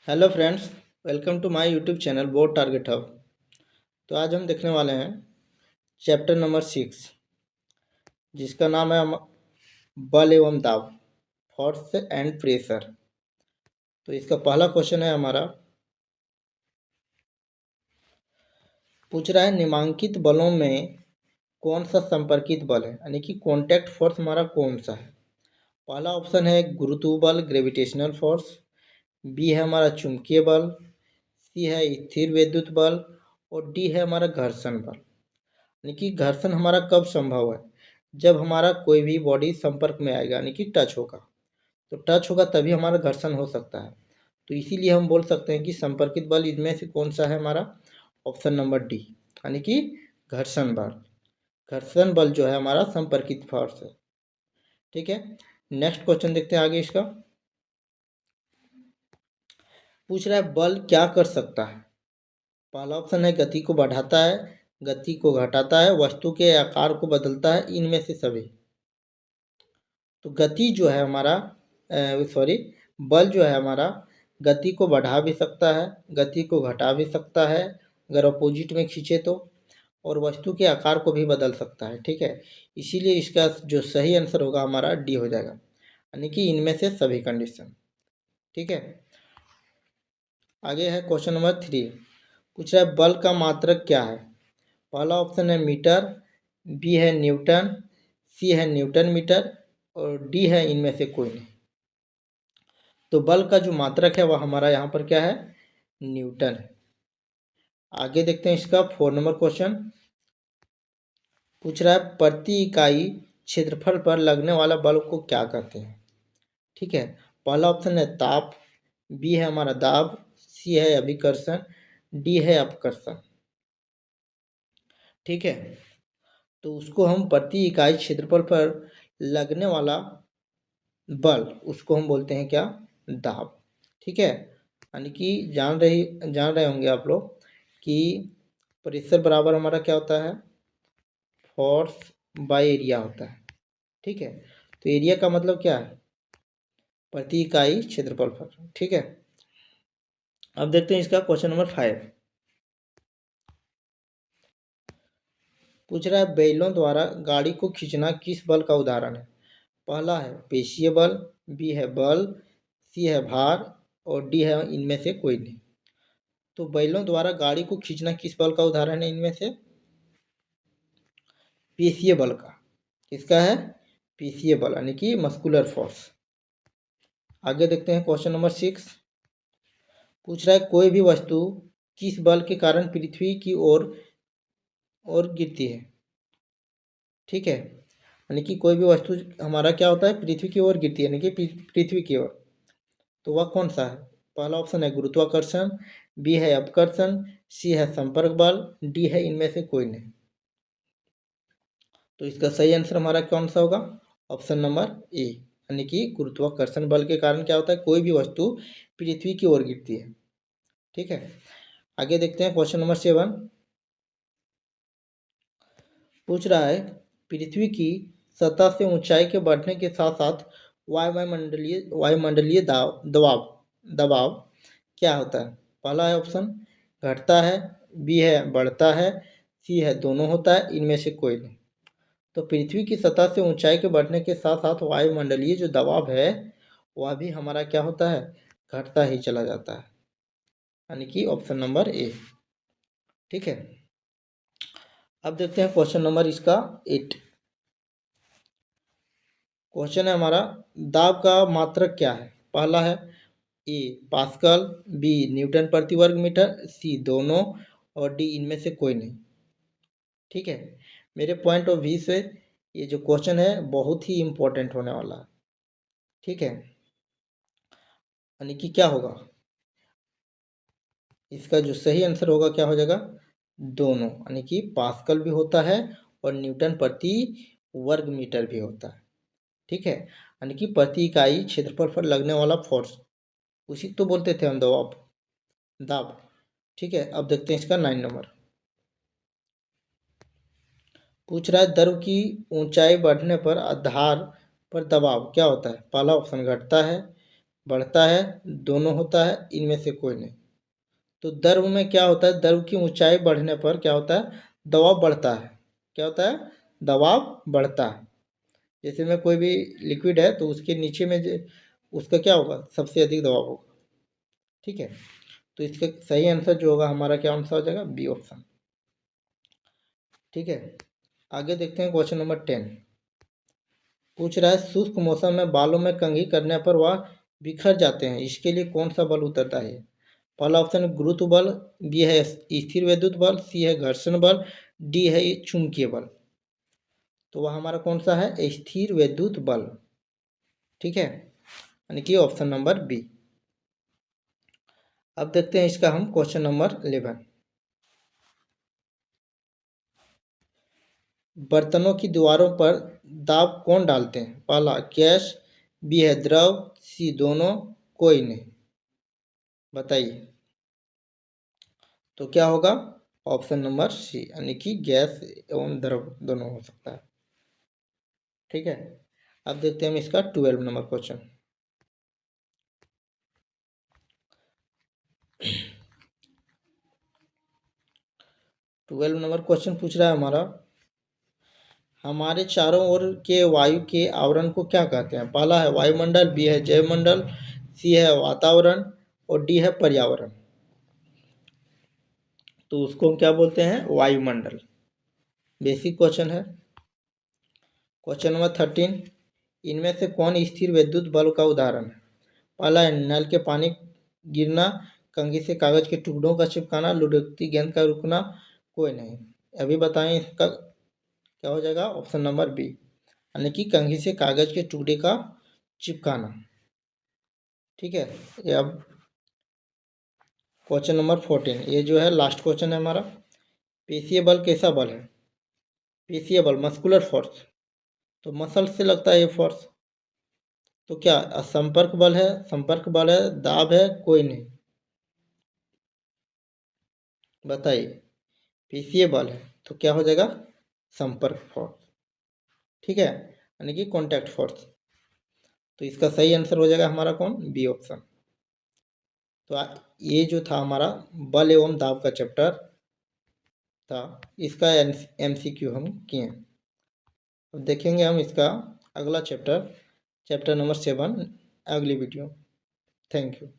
Hello friends, welcome to my YouTube channel board target hub. तो आज हम देखने वाले हैं चैप्टर नंबर 6, जिसका नाम है बल एवं दाब, फोर्स एंड प्रेशर। तो इसका पहला क्वेश्चन है हमारा, पूछ रहा है निम्नांकित बलों में कौन सा संपर्कित बल है, यानी कि कॉन्टैक्ट फोर्स हमारा कौन सा है। पहला ऑप्शन है गुरुत्व बल, ग्रेविटेशनल फोर्स। बी है हमारा चुंबकीय बल। सी है स्थिर विद्युत बल। और डी है हमारा घर्षण बल। यानी कि घर्षण हमारा कब संभव है, जब हमारा कोई भी बॉडी संपर्क में आएगा, यानी कि टच होगा। तो टच होगा तभी हमारा घर्षण हो सकता है। तो इसीलिए हम बोल सकते हैं कि संपर्कित बल इनमें से कौन सा है हमारा, ऑप्शन नंबर डी, यानी कि घर्षण बल। घर्षण बल जो है हमारा संपर्कित फोर्स है। ठीक है, नेक्स्ट क्वेश्चन देखते हैं आगे इसका। पूछ रहा है बल क्या कर सकता है। पहला ऑप्शन है गति को बढ़ाता है, गति को घटाता है, वस्तु के आकार को बदलता है, इनमें से सभी। तो गति जो है हमारा सॉरी बल जो है हमारा गति को बढ़ा भी सकता है, गति को घटा भी सकता है अगर अपोजिट में खींचे तो, और वस्तु के आकार को भी बदल सकता है। ठीक है, इसीलिए इसका जो सही आंसर होगा हमारा डी हो जाएगा, यानी कि इनमें से सभी कंडीशन। ठीक है, आगे है क्वेश्चन नंबर 3। पूछ रहा है बल का मात्रक क्या है। पहला ऑप्शन है मीटर, बी है न्यूटन, सी है न्यूटन मीटर, और डी है इनमें से कोई नहीं। तो बल का जो मात्रक है वह हमारा यहाँ पर क्या है, न्यूटन है। आगे देखते हैं इसका 4 नंबर क्वेश्चन। पूछ रहा है प्रति इकाई क्षेत्रफल पर लगने वाला बल को क्या कहते हैं। ठीक है, पहला ऑप्शन है ताप, बी है हमारा दाब, सी है अभिकर्षण, डी है अपकर्षण। ठीक है, तो उसको हम प्रति इकाई क्षेत्रफल पर लगने वाला बल, उसको हम बोलते हैं क्या, दाब। ठीक है, यानी कि जान रहे होंगे आप लोग कि प्रेशर बराबर हमारा क्या होता है, फोर्स बाय एरिया होता है। ठीक है, तो एरिया का मतलब क्या है, प्रति इकाई क्षेत्रफल पर। ठीक है, अब देखते हैं इसका क्वेश्चन नंबर 5। पूछ रहा है बैलों द्वारा गाड़ी को खींचना किस बल का उदाहरण है। पहला है पेशीय बल, बी है बल, सी है भार, और डी है इनमें से कोई नहीं। तो बैलों द्वारा गाड़ी को खींचना किस बल का उदाहरण है, इनमें से पेशीय बल का। किसका है, पेशीय बल, यानी कि मस्कुलर फोर्स। आगे देखते हैं क्वेश्चन नंबर 6। पूछ रहा है कोई भी वस्तु किस बल के कारण पृथ्वी की ओर गिरती है। ठीक है, यानी कि कोई भी वस्तु हमारा क्या होता है, पृथ्वी की ओर गिरती है, यानी कि पृथ्वी की ओर। तो वह कौन सा है। पहला ऑप्शन है गुरुत्वाकर्षण, बी है अपकर्षण, सी है संपर्क बल, डी है इनमें से कोई नहीं। तो इसका सही आंसर हमारा कौन सा होगा, ऑप्शन नंबर ए, यानी कि गुरुत्वाकर्षण बल के कारण क्या होता है, कोई भी वस्तु पृथ्वी की ओर गिरती है। ठीक है, आगे देखते हैं क्वेश्चन नंबर 7। पूछ रहा है पृथ्वी की सतह से ऊंचाई के बढ़ने के साथ साथ वायुमंडलीय दबाव दबाव क्या होता है। पहला है ऑप्शन घटता है, बी है बढ़ता है, सी है दोनों होता है, इनमें से कोई नहीं। तो पृथ्वी की सतह से ऊंचाई के बढ़ने के साथ साथ वायुमंडलीय जो दबाव है वह भी हमारा क्या होता है, घटता ही चला जाता है, यानी कि ऑप्शन नंबर ए। ठीक है, अब देखते हैं क्वेश्चन नंबर इसका 8। क्वेश्चन है हमारा दाब का मात्रक क्या है। पहला है ए पास्कल, बी न्यूटन प्रति वर्ग मीटर, सी दोनों, और डी इनमें से कोई नहीं। ठीक है, मेरे पॉइंट ऑफ व्यू से ये जो क्वेश्चन है बहुत ही इंपॉर्टेंट होने वाला है। ठीक है, यानी कि क्या होगा, इसका जो सही आंसर होगा क्या हो जाएगा, दोनों, यानी कि पास्कल भी होता है और न्यूटन प्रति वर्ग मीटर भी होता है। ठीक है, यानी कि प्रति इकाई क्षेत्रफल पर लगने वाला फोर्स, उसी को तो बोलते थे हम दबाव, दाब। ठीक है, अब देखते हैं इसका 9 नंबर। पूछ रहा है द्रव की ऊंचाई बढ़ने पर आधार पर दबाव क्या होता है। पहला ऑप्शन घटता है, बढ़ता है, दोनों होता है, इनमें से कोई नहीं। तो द्रव में क्या होता है, द्रव की ऊंचाई बढ़ने पर क्या होता है, दबाव बढ़ता है। क्या होता है, दबाव बढ़ता है। जैसे में कोई भी लिक्विड है तो उसके नीचे में उसका क्या होगा, सबसे अधिक दबाव होगा। ठीक है, तो इसका सही आंसर जो होगा हमारा क्या आंसर हो जाएगा, बी ऑप्शन। ठीक है, आगे देखते हैं क्वेश्चन नंबर 10। पूछ रहा है शुष्क मौसम में बालों में कंघी करने पर वह बिखर जाते हैं, इसके लिए कौन सा बल उतरता है। पहला ऑप्शन है गुरुत्व बल, बी है स्थिर वैद्युत बल, सी है घर्षण बल, डी है चुंबकीय बल। तो वह हमारा कौन सा है, स्थिर वैद्युत बल। ठीक है, यानी कि ऑप्शन नंबर बी। अब देखते हैं इसका हम क्वेश्चन नंबर 11। बर्तनों की दीवारों पर दाब कौन डालते हैं। पहला गैस, बी है द्रव, सी दोनों, कोई नहीं। बताइए, तो क्या होगा, ऑप्शन नंबर सी, यानी कि गैस एवं द्रव दोनों हो सकता है। ठीक है, अब देखते हैं हम इसका 12 number question. Twelve number question पूछ रहा है हमारा, हमारे चारों ओर के वायु के आवरण को क्या कहते हैं। पहला है वायुमंडल, बी है जैवमंडल, सी है वातावरण और डी है पर्यावरण। तो उसको हम क्या बोलते हैं, वायुमंडल। बेसिक क्वेश्चन है। क्वेश्चन नंबर 13, इनमें से कौन स्थिर विद्युत बल का उदाहरण है। पहला है नल के पानी गिरना, कंघी से कागज के टुकड़ों का चिपकाना, लुढ़कती गेंद का रुकना, कोई नहीं। अभी बताएं इसका क्या हो जाएगा, ऑप्शन नंबर बी, यानी कि कंघी से कागज के टुकड़े का चिपकाना। ठीक है, ये अब क्वेश्चन नंबर 14, ये जो है लास्ट क्वेश्चन है हमारा। पेशीय बल कैसा बल है। पेशीय बल मस्कुलर फोर्स, तो मसल से लगता है ये फोर्स। तो क्या संपर्क बल है, संपर्क बल है, दाब है, कोई नहीं। बताइए, पेशीय बल है तो क्या हो जाएगा, संपर्क फोर्स। ठीक है, यानी कि कॉन्टैक्ट फोर्स। तो इसका सही आंसर हो जाएगा हमारा कौन, बी ऑप्शन। तो ये जो था हमारा बल एवं दाब का चैप्टर था, इसका एमसीक्यू हम किए। अब देखेंगे हम इसका अगला चैप्टर, चैप्टर नंबर 7, अगली वीडियो। Thank you.